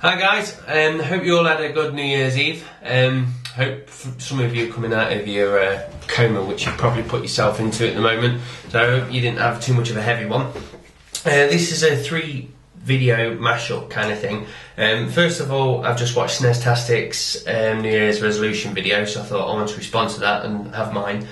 Hi guys, hope you all had a good New Year's Eve. Hope some of you are coming out of your coma, which you've probably put yourself into at the moment, so I hope you didn't have too much of a heavy one. This is a 3-video mashup kind of thing. First of all, I've just watched Snestastic's New Year's resolution video, so I thought I want to respond to that and have mine.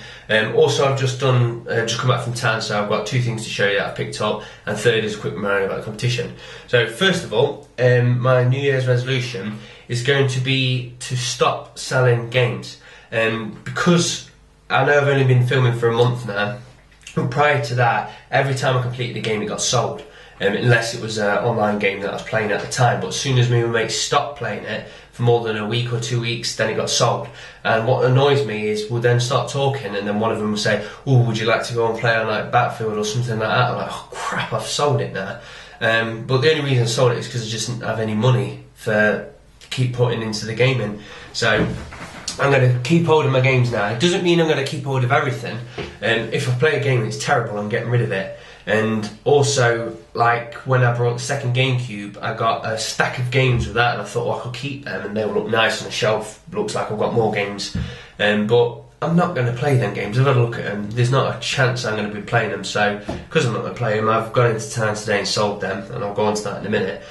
Also, I've just come back from town, so I've got 2 things to show you that I've picked up, and third is a quick reminder about the competition. So first of all, my New Year's resolution is going to be to stop selling games, because I know I've only been filming for a month now, and prior to that, every time I completed a game it got sold. Unless it was an online game that I was playing at the time, but as soon as me and my mates stopped playing it for more than a week or 2 weeks, then it got sold. And what annoys me is we'll then start talking, and then one of them will say, "Oh, would you like to go and play on like Battlefield or something like that?" I'm like, "Oh crap, I've sold it now." But the only reason I sold it is because I just didn't have any money to keep putting into the gaming. So I'm going to keep hold of my games now. It doesn't mean I'm going to keep hold of everything. If I play a game that's terrible, I'm getting rid of it. And also, like when I brought the second GameCube, I got a stack of games with that, and I thought, well, I could keep them and they'll look nice on the shelf. Looks like I've got more games. But I'm not going to play them games. I've had a look at them. There's not a chance I'm going to be playing them. So, because I'm not going to play them, I've gone into town today and sold them, and I'll go on to that in a minute.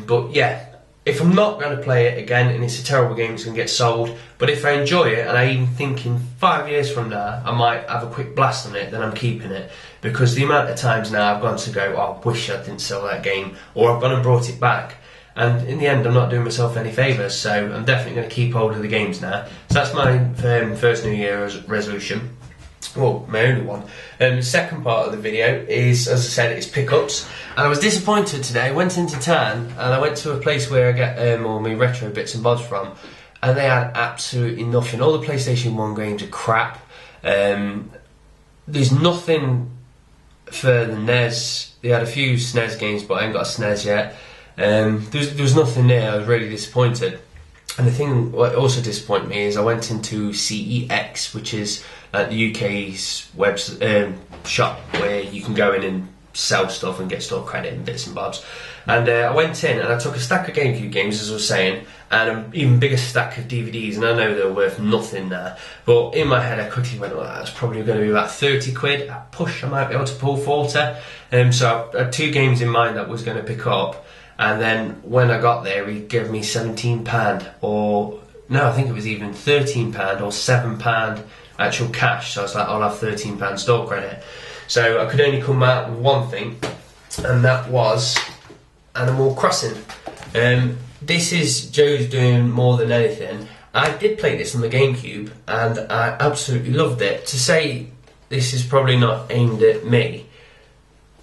But yeah, if I'm not going to play it again and it's a terrible game, it's going to get sold. But if I enjoy it, and I even think in 5 years from now I might have a quick blast on it, then I'm keeping it. Because the amount of times now I've gone to go, oh, I wish I didn't sell that game, or I've gone and brought it back, and in the end I'm not doing myself any favours. So I'm definitely going to keep hold of the games now. So that's my first New Year's resolution. Well, my only one. The second part of the video is, as I said, it's pickups. And I was disappointed today. I went into town and I went to a place where I get all my retro bits and bobs from, and they had absolutely nothing. All the PlayStation 1 games are crap. There's nothing for the NES. They had a few SNES games, but I ain't got a SNES yet. There was nothing there. I was really disappointed. And the thing what also disappointed me is I went into CEX, which is the UK's web shop where you can go in and sell stuff and get store credit and bits and bobs. And I went in and I took a stack of GameCube games, as I was saying, and an even bigger stack of DVDs, and I know they're worth nothing now. But in my head I quickly went, well, that's probably going to be about 30 quid. At push, I might be able to pull 40. So I had 2 games in mind that I was going to pick up. And then when I got there, he gave me £17, or no, I think it was even £13 or £7 actual cash. So I was like, I'll have £13 store credit. So I could only come out with one thing, and that was Animal Crossing. This is Joe's doing more than anything. I did play this on the GameCube, and I absolutely loved it. To say this is probably not aimed at me,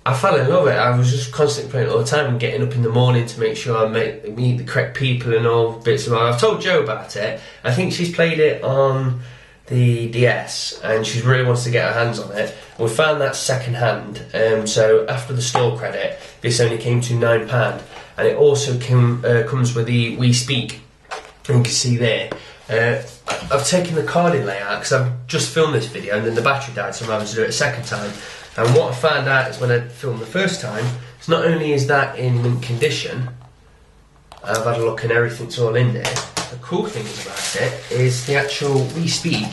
I fell in love with it. I was just constantly playing it all the time and getting up in the morning to make sure I meet the correct people and all bits of it. I've told Jo about it. I think she's played it on the DS and she really wants to get her hands on it. We found that second hand, so after the store credit, this only came to £9, and it also comes with the We Speak. And you can see there. I've taken the card in layout because I've just filmed this video and then the battery died, so I'm having to do it a second time. And what I found out is when I filmed the first time, it's not only is that in mint condition, I've had a look and everything's all in there. The cool thing about it is the actual We Speak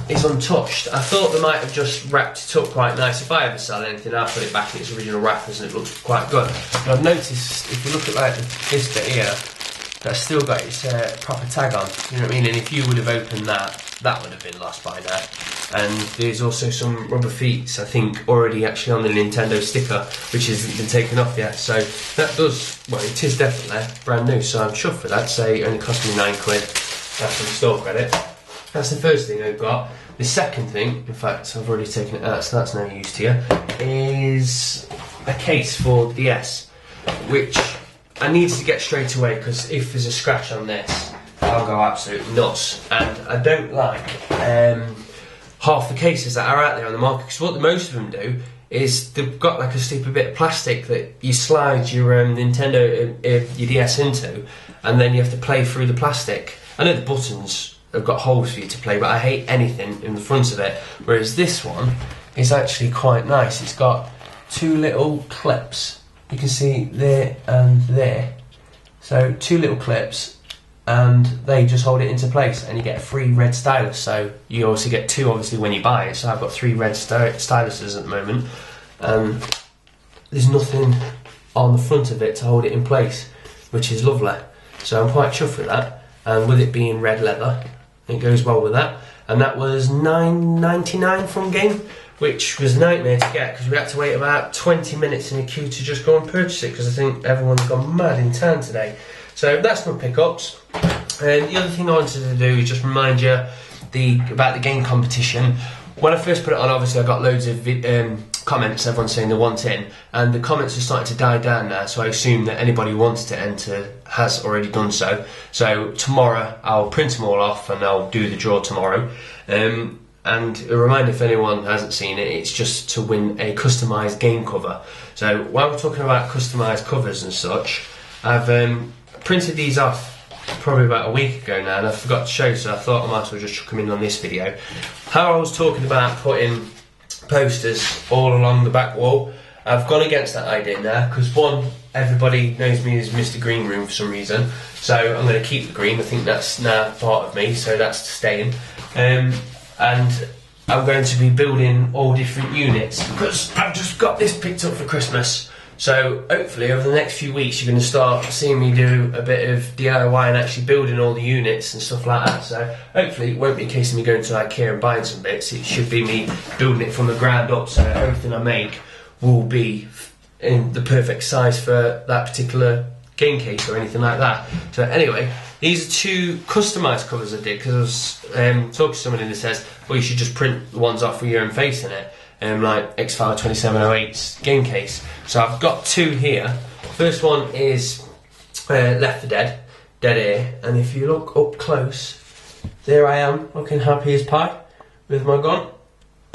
is untouched. I thought they might have just wrapped it up quite nice. If I ever sell anything, I'll put it back in its original wrappers and it looks quite good. But I've noticed, if you look at like this bit here, that's still got its proper tag on, you know what I mean? And if you would have opened that, that would have been lost by now. And there's also some rubber feet, I think, already actually on the Nintendo sticker, which hasn't been taken off yet. So that does, well, it is definitely brand new, so I'm chuffed for that. Say it only cost me £9 after the store credit. That's the first thing I've got. The second thing, in fact, I've already taken it out, so that's no use to you, is a case for the DS, which I needed to get straight away because if there's a scratch on this, I'll go absolutely nuts. And I don't like half the cases that are out there on the market, because what most of them do is they've got like a stupid bit of plastic that you slide your Nintendo, your DS into, and then you have to play through the plastic. I know the buttons have got holes for you to play, but I hate anything in the front of it, whereas this one is actually quite nice. It's got 2 little clips, you can see there and there, So 2 little clips, and they just hold it into place, and you get a free red stylus. So you also get 2 obviously when you buy it. So I've got 3 red styluses at the moment, and there's nothing on the front of it to hold it in place, which is lovely. So I'm quite chuffed with that, and with it being red leather, it goes well with that. And that was £9.99 from Game, which was a nightmare to get because we had to wait about 20 minutes in a queue to just go and purchase it, because I think everyone's gone mad in town today. So that's my pickups. And the other thing I wanted to do is just remind you about the game competition. When I first put it on, obviously I got loads of comments, everyone saying they want in, and the comments are starting to die down now, so I assume that anybody who wants to enter has already done so. So tomorrow I'll print them all off and I'll do the draw tomorrow. And a reminder, if anyone hasn't seen it, it's just to win a customised game cover. So while we're talking about customised covers and such, I've printed these off probably about a week ago now, and I forgot to show, so I thought I might as well just chuck them in on this video. How I was talking about putting posters all along the back wall, I've gone against that idea now, because one, everybody knows me as Mr. Green Room for some reason, so I'm going to keep the green. I think that's now part of me, so that's staying. And I'm going to be building all different units, because I've just got this picked up for Christmas. So hopefully over the next few weeks you're going to start seeing me do a bit of DIY and actually building all the units and stuff like that. So hopefully it won't be a case of me going to IKEA and buying some bits. It should be me building it from the ground up, so everything I make will be in the perfect size for that particular game case or anything like that. So anyway, these are 2 customised covers I did, because I was talking to somebody that says, well, you should just print the ones off with your own face in it. Like X-File 2708's game case. So I've got 2 here. First one is Left 4 Dead, Dead Air, and if you look up close, there I am looking happy as pie with my gun,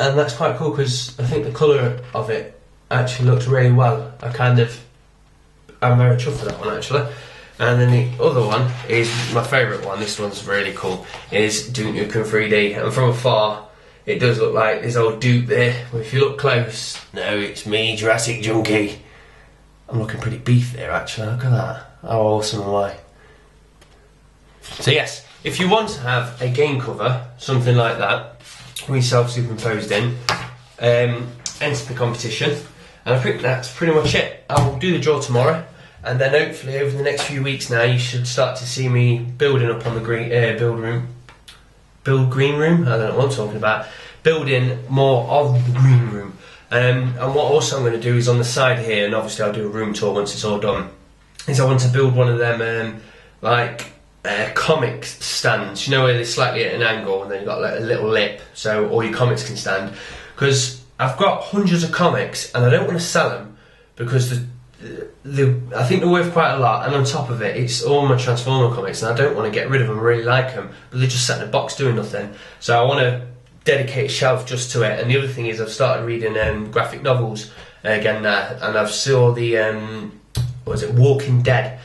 and that's quite cool because I think the colour of it actually looks really well. I'm very chuffed with that one actually. And then the other one is my favourite one. This one's really cool. Is Duke Nukem 3D, and from afar it does look like this old Duke there, but if you look close, no, it's me, Jurassic Junkie. I'm looking pretty beef there actually, look at that. How awesome am I? So yes, if you want to have a game cover, something like that, we self-superimposed in, enter the competition, and I think that's pretty much it. I will do the draw tomorrow, and then hopefully over the next few weeks now you should start to see me building up on the build green room, I don't know what I'm talking about, building more of the green room. And what also I'm going to do is on the side here, and obviously I'll do a room tour once it's all done, is I want to build one of them comic stands, you know, where they're slightly at an angle and then you've got like a little lip so all your comics can stand, because I've got hundreds of comics and I don't want to sell them because I think they're worth quite a lot, and on top of it, it's all my Transformer comics and I don't want to get rid of them. I really like them, but they're just sat in a box doing nothing. So I want to dedicate a shelf just to it. And the other thing is I've started reading graphic novels again now, and I've saw the Walking Dead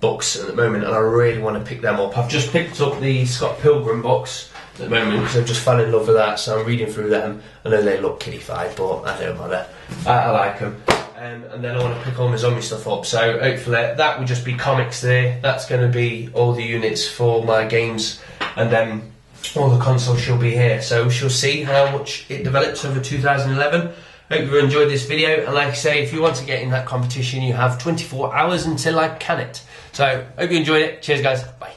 books at the moment, and I really want to pick them up. I've just picked up the Scott Pilgrim books at the moment because I've just fell in love with that, so I'm reading through them. I know they look kiddified, but I don't bother. I like them. And then I want to pick all my zombie stuff up, so hopefully that will just be comics there. That's going to be all the units for my games, and then all the consoles shall be here. So we shall see how much it develops over 2011. Hope you enjoyed this video, and like I say, if you want to get in that competition, you have 24 hours until I can it. So hope you enjoyed it. Cheers guys, bye.